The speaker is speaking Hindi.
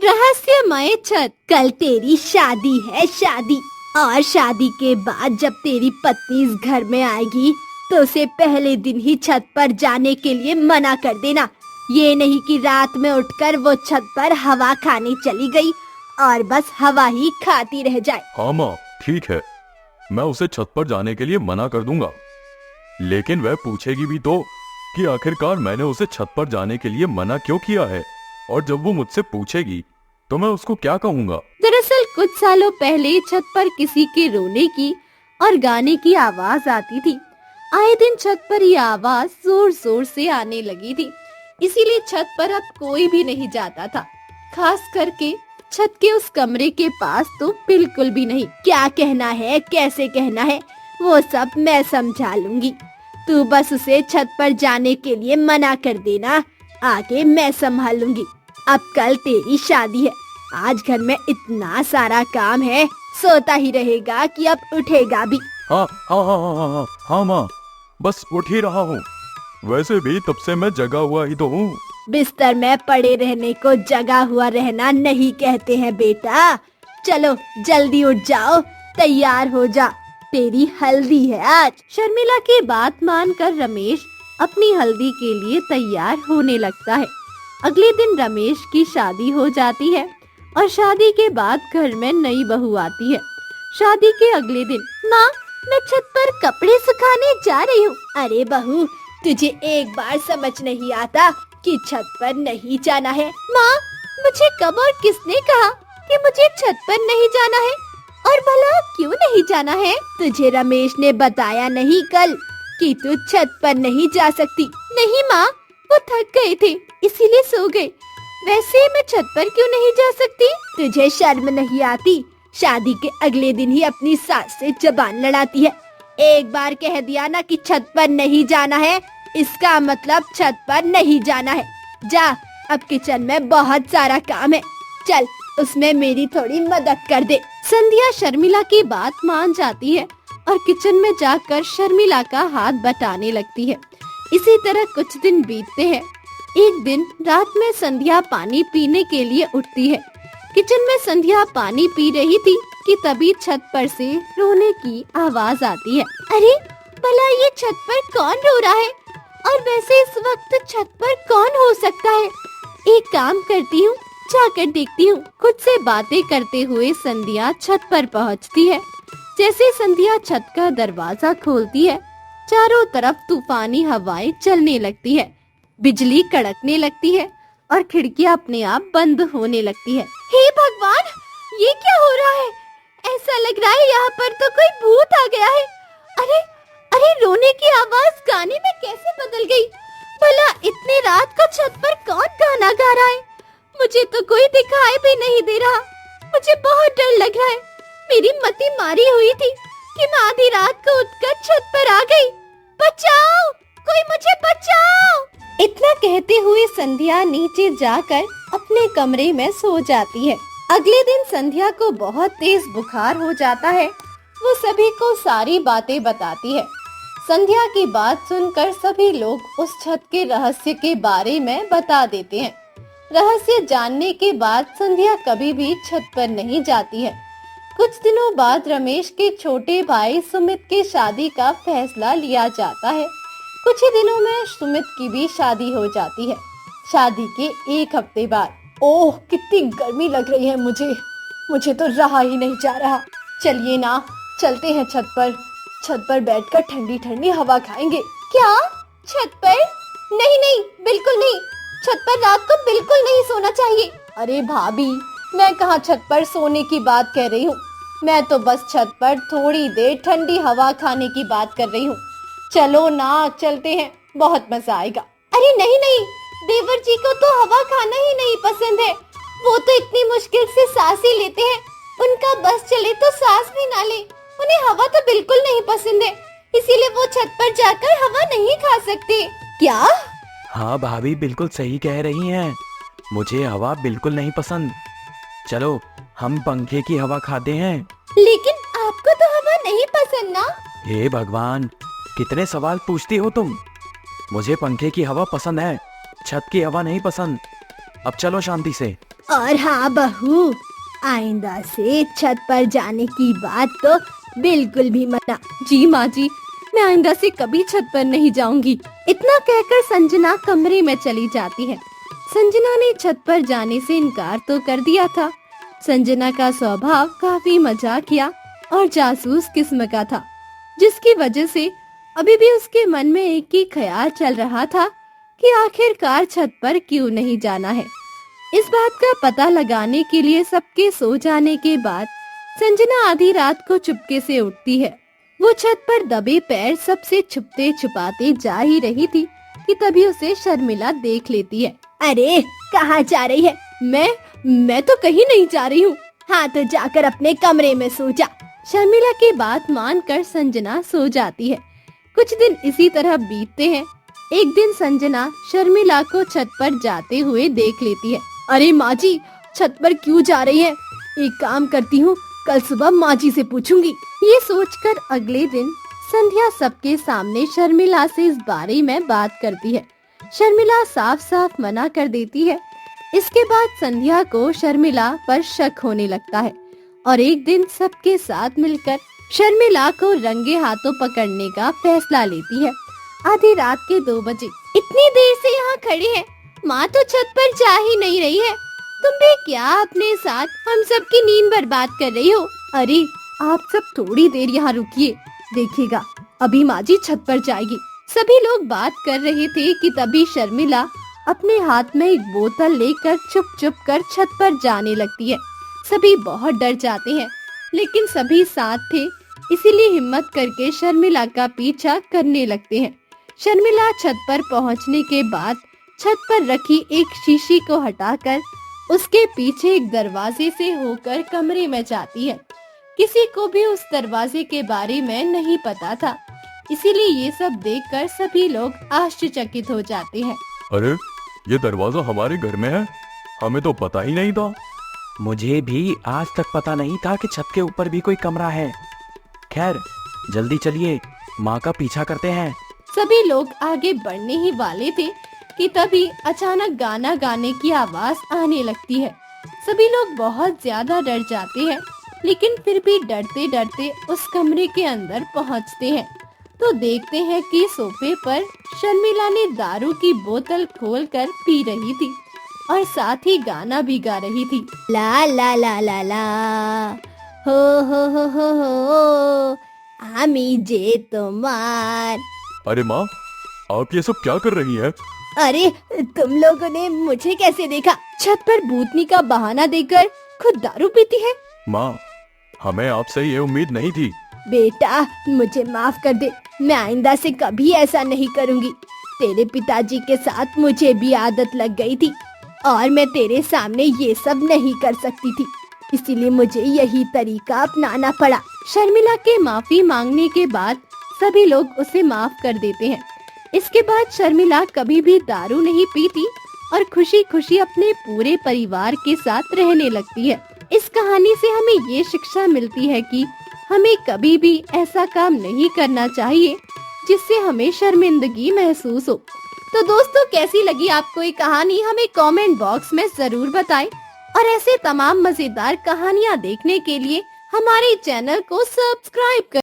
रहस्यमय छत। कल तेरी शादी है, शादी। और शादी के बाद जब तेरी पत्नी इस घर में आएगी तो उसे पहले दिन ही छत पर जाने के लिए मना कर देना। ये नहीं कि रात में उठकर वो छत पर हवा खाने चली गई और बस हवा ही खाती रह जाए। हाँ माँ, ठीक है, मैं उसे छत पर जाने के लिए मना कर दूंगा, लेकिन वह पूछेगी भी तो कि आखिरकार मैंने उसे छत पर जाने के लिए मना क्यों किया है, और जब वो मुझसे पूछेगी तो मैं उसको क्या कहूँगा। दरअसल कुछ सालों पहले छत पर किसी के रोने की और गाने की आवाज आती थी। आए दिन छत पर ये आवाज जोर जोर से आने लगी थी, इसीलिए छत पर अब कोई भी नहीं जाता था, खास करके छत के उस कमरे के पास तो बिल्कुल भी नहीं। क्या कहना है, कैसे कहना है, वो सब मैं समझा लूंगी। तू बस उसे छत पर जाने के लिए मना कर देना, आगे मैं संभाल लूंगी। अब कल तेरी शादी है, आज घर में इतना सारा काम है, सोता ही रहेगा कि अब उठेगा भी। हाँ हाँ हाँ हाँ हाँ हाँ हाँ माँ, बस उठ ही रहा हूँ। वैसे भी तब से मैं जगा हुआ ही तो हूँ। बिस्तर में पड़े रहने को जगा हुआ रहना नहीं कहते हैं बेटा। चलो जल्दी उठ जाओ, तैयार हो जा, तेरी हल्दी है आज। शर्मिला की बात मानकर रमेश अपनी हल्दी के लिए तैयार होने लगता है। अगले दिन रमेश की शादी हो जाती है और शादी के बाद घर में नई बहू आती है। शादी के अगले दिन, माँ मैं छत पर कपड़े सुखाने जा रही हूँ। अरे बहू, तुझे एक बार समझ नहीं आता कि छत पर नहीं जाना है? माँ मुझे कब और किसने कहा कि मुझे छत पर नहीं जाना है? और भला क्यों नहीं जाना है? तुझे रमेश ने बताया नहीं कल कि तू छत पर नहीं जा सकती? नहीं माँ, वो थक गए थे इसीलिए सो गए। वैसे मैं छत पर क्यों नहीं जा सकती? तुझे शर्म नहीं आती? शादी के अगले दिन ही अपनी सास से जबान लड़ाती है। एक बार कह दिया ना कि छत पर नहीं जाना है, इसका मतलब छत पर नहीं जाना है। जा, अब किचन में बहुत सारा काम है, चल उसमें मेरी थोड़ी मदद कर दे। संध्या शर्मिला की बात मान जाती है और किचन में जाकर शर्मिला का हाथ बटाने लगती है। इसी तरह कुछ दिन बीतते हैं। एक दिन रात में संध्या पानी पीने के लिए उठती है। किचन में संध्या पानी पी रही थी कि तभी छत पर से रोने की आवाज आती है। अरे भला ये छत पर कौन रो रहा है? और वैसे इस वक्त छत पर कौन हो सकता है? एक काम करती हूँ, जाकर देखती हूँ। खुद से बातें करते हुए संध्या छत पर पहुँचती है। जैसे संध्या छत का दरवाजा खोलती है, चारों तरफ तूफानी हवाएं चलने लगती है, बिजली कड़कने लगती है और खिड़कियां अपने आप बंद होने लगती है। हे भगवान, ये क्या हो रहा है? ऐसा लग रहा है यहाँ पर तो कोई भूत आ गया है। अरे अरे, रोने की आवाज गाने में कैसे बदल गई? भला इतनी रात को छत पर कौन गाना गा रहा है? मुझे तो कोई दिखाई भी नहीं दे रहा। मुझे बहुत डर लग रहा है। मेरी मति मारी हुई थी कि मैं आधी रात को उठकर छत पर आ गई। बचाओ, कोई मुझे बचाओ। इतना कहते हुए संध्या नीचे जाकर अपने कमरे में सो जाती है। अगले दिन संध्या को बहुत तेज बुखार हो जाता है। वो सभी को सारी बातें बताती है। संध्या की बात सुनकर सभी लोग उस छत के रहस्य के बारे में बता देते हैं। रहस्य जानने के बाद संध्या कभी भी छत पर नहीं जाती है। कुछ दिनों बाद रमेश के छोटे भाई सुमित की शादी का फैसला लिया जाता है। कुछ ही दिनों में सुमित की भी शादी हो जाती है। शादी के एक हफ्ते बाद, ओह कितनी गर्मी लग रही है मुझे तो रहा ही नहीं जा रहा। चलिए ना, चलते हैं छत पर बैठकर ठंडी ठंडी हवा खाएंगे। क्या छत पर? नहीं नहीं, बिल्कुल नहीं, छत पर रात को बिल्कुल नहीं सोना चाहिए। अरे भाभी, मैं कहाँ छत पर सोने की बात कह रही हूँ, मैं तो बस छत पर थोड़ी देर ठंडी हवा खाने की बात कर रही हूँ। चलो ना, चलते हैं, बहुत मजा आएगा। अरे नहीं नहीं, देवर जी को तो हवा खाना ही नहीं पसंद है। वो तो इतनी मुश्किल से सांस ही लेते हैं, उनका बस चले तो सांस भी ना ले। उन्हें हवा तो बिल्कुल नहीं पसंद है, इसीलिए वो छत पर जाकर हवा नहीं खा सकते। क्या? हाँ भाभी, बिल्कुल सही कह रही हैं, मुझे हवा बिल्कुल नहीं पसंद। चलो हम पंखे की हवा खाते हैं। लेकिन आपको तो हवा नहीं पसंद ना? हे भगवान, कितने सवाल पूछती हो तुम। मुझे पंखे की हवा पसंद है, छत की हवा नहीं पसंद। अब चलो शांति से। और हाँ बहू, आइंदा से छत पर जाने की बात तो बिल्कुल भी मना। जी माँ जी, मैं आइंदा से कभी छत पर नहीं जाऊंगी। इतना कहकर संजना कमरे में चली जाती है। संजना ने छत पर जाने से इनकार तो कर दिया था। संजना का स्वभाव काफी मजाकिया और जासूस किस्म का था, जिसकी वजह से अभी भी उसके मन में एक ही ख्याल चल रहा था कि आखिरकार छत पर क्यों नहीं जाना है। इस बात का पता लगाने के लिए सबके सो जाने के बाद संजना आधी रात को चुपके से उठती है। वो छत पर दबे पैर सबसे छुपते छुपाते जा ही रही थी कि तभी उसे शर्मिला देख लेती है। अरे कहाँ जा रही है? मैं तो कहीं नहीं जा रही हूँ। हाँ तो जाकर अपने कमरे में सो जा। शर्मिला की बात मानकर संजना सो जाती है। कुछ दिन इसी तरह बीतते हैं। एक दिन संजना शर्मिला को छत पर जाते हुए देख लेती है। अरे माँ जी, छत पर क्यों जा रही है? एक काम करती हूँ, कल सुबह माँ जी से पूछूंगी। ये सोचकर अगले दिन संध्या सबके सामने शर्मिला से इस बारे में बात करती है। शर्मिला साफ साफ मना कर देती है। इसके बाद संध्या को शर्मिला पर शक होने लगता है और एक दिन सबके साथ मिलकर शर्मिला को रंगे हाथों पकड़ने का फैसला लेती है। आधी रात के 2 बजे। इतनी देर से यहाँ खड़े हैं, माँ तो छत पर जा ही नहीं रही है। तुम भी क्या अपने साथ हम सबकी नींद बर्बाद कर रही हो? अरे आप सब थोड़ी देर यहाँ रुकिए, देखिएगा अभी माँ जी छत पर जाएगी। सभी लोग बात कर रहे थे कि तभी शर्मिला अपने हाथ में एक बोतल लेकर चुप चुप कर छत पर जाने लगती है। सभी बहुत डर जाते हैं, लेकिन सभी साथ थे, इसीलिए हिम्मत करके शर्मिला का पीछा करने लगते हैं। शर्मिला छत पर पहुंचने के बाद छत पर रखी एक शीशी को हटाकर उसके पीछे एक दरवाजे से होकर कमरे में जाती है। किसी को भी उस दरवाजे के बारे में नहीं पता था, इसीलिए ये सब देखकर सभी लोग आश्चर्यचकित हो जाते हैं। अरे ये दरवाजा हमारे घर में है, हमें तो पता ही नहीं था। मुझे भी आज तक पता नहीं था कि छत के ऊपर भी कोई कमरा है। खैर जल्दी चलिए, माँ का पीछा करते हैं। सभी लोग आगे बढ़ने ही वाले थे कि तभी अचानक गाना गाने की आवाज आने लगती है। सभी लोग बहुत ज्यादा डर जाते हैं, लेकिन फिर भी डरते डरते उस कमरे के अंदर पहुंचते हैं तो देखते हैं कि सोफे पर शर्मिला ने दारू की बोतल खोलकर पी रही थी और साथ ही गाना भी गा रही थी। ला ला ला ला ला हो आमी जे तुम्हार। अरे माँ, आप ये सब क्या कर रही हैं? अरे तुम लोगों ने मुझे कैसे देखा? छत पर भूतनी का बहाना देकर खुद दारू पीती है। माँ, हमें आपसे ये उम्मीद नहीं थी। बेटा मुझे माफ कर दे, मैं आइंदा से कभी ऐसा नहीं करूंगी। तेरे पिताजी के साथ मुझे भी आदत लग गई थी और मैं तेरे सामने ये सब नहीं कर सकती थी, इसीलिए मुझे यही तरीका अपनाना पड़ा। शर्मिला के माफी मांगने के बाद सभी लोग उसे माफ कर देते हैं। इसके बाद शर्मिला कभी भी दारू नहीं पीती और खुशी खुशी अपने पूरे परिवार के साथ रहने लगती है। इस कहानी से हमें ये शिक्षा मिलती है कि हमें कभी भी ऐसा काम नहीं करना चाहिए जिससे हमें शर्मिंदगी महसूस हो। तो दोस्तों, कैसी लगी आपको ये कहानी? हमें कमेंट बॉक्स में जरूर बताएं और ऐसे तमाम मजेदार कहानियाँ देखने के लिए हमारे चैनल को सब्सक्राइब करें।